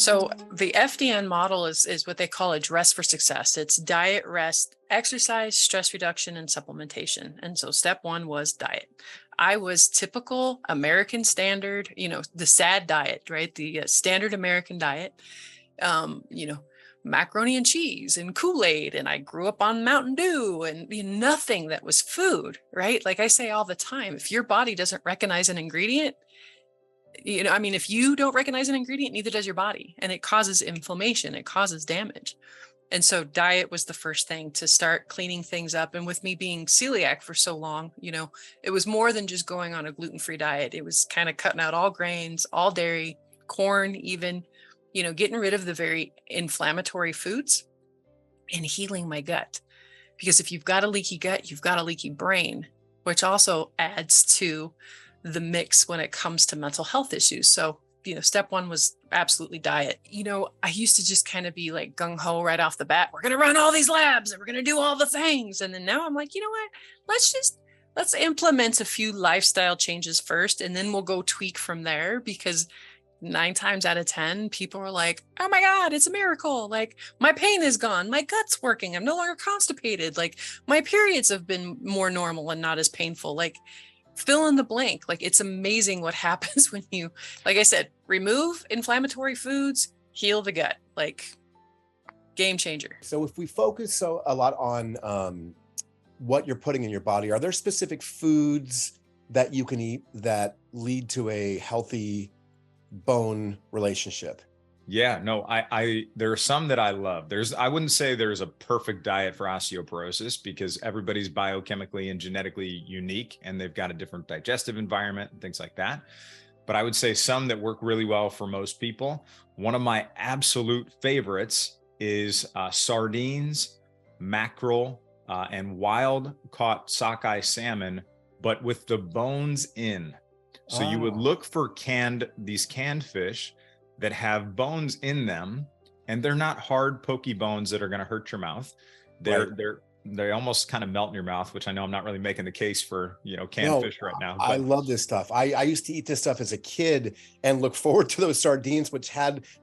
So the FDN model is what they call a dress for success. It's diet, rest, exercise, stress reduction, and supplementation. And so step one was diet. I was typical American standard, the SAD diet, right? The standard American diet. Um, you know, Macaroni and cheese and Kool-Aid, and I grew up on Mountain Dew and nothing that was food, right? Like I say all the time, if your body doesn't recognize an ingredient, if you don't recognize an ingredient, neither does your body. And it causes inflammation, it causes damage. And so diet was the first thing to start cleaning things up. And with me being celiac for so long, it was more than just going on a gluten-free diet. It was kind of cutting out all grains, all dairy, corn, even, getting rid of the very inflammatory foods and healing my gut. Because if you've got a leaky gut, you've got a leaky brain, which also adds to the mix when it comes to mental health issues. So, step one was absolutely diet. I used to just kind of be like gung ho right off the bat. We're going to run all these labs and we're going to do all the things. And then now I'm like, you know what? Let's implement a few lifestyle changes first, and then we'll go tweak from there, because 9 times out of 10, people are like, oh my God, it's a miracle. Like, my pain is gone. My gut's working. I'm no longer constipated. Like, my periods have been more normal and not as painful. Like, fill in the blank. Like, it's amazing what happens when you, like I said, remove inflammatory foods, heal the gut. Like, game changer. So if we focus a lot on what you're putting in your body, are there specific foods that you can eat that lead to a healthy bone relationship? Yeah, no, I there are some that I love. I wouldn't say there's a perfect diet for osteoporosis, because everybody's biochemically and genetically unique and they've got a different digestive environment and things like that. But I would say some that work really well for most people. One of my absolute favorites is sardines, mackerel, and wild caught sockeye salmon, but with the bones in. So you would look for these canned fish that have bones in them, and they're not hard, pokey bones that are going to hurt your mouth. They almost kind of melt in your mouth, which I know I'm not really making the case for, canned fish right now. But I love this stuff. I used to eat this stuff as a kid and look forward to those sardines,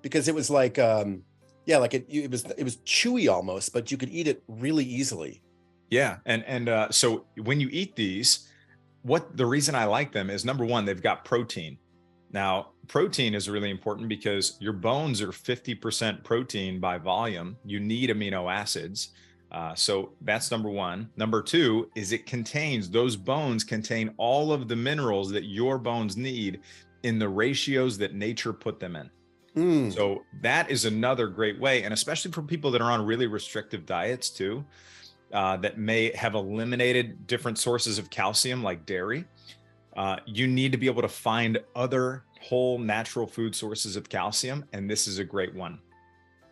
because it was like, it was chewy almost, but you could eat it really easily. Yeah. And so when you eat these, the reason I like them is, number one, they've got protein. Now, protein is really important because your bones are 50% protein by volume. You need amino acids. So that's number one. Number two is those bones contain all of the minerals that your bones need in the ratios that nature put them in. So that is another great way. And especially for people that are on really restrictive diets too, that may have eliminated different sources of calcium like dairy. You need to be able to find other whole natural food sources of calcium, and this is a great one.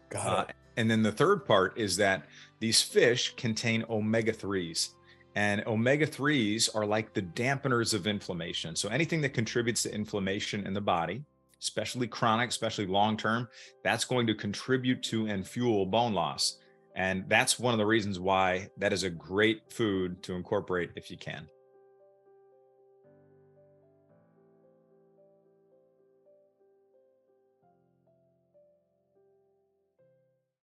Got it. And then the third part is that these fish contain omega-3s, and omega-3s are like the dampeners of inflammation. So anything that contributes to inflammation in the body, especially chronic, especially long-term, that's going to contribute to and fuel bone loss. And that's one of the reasons why that is a great food to incorporate if you can.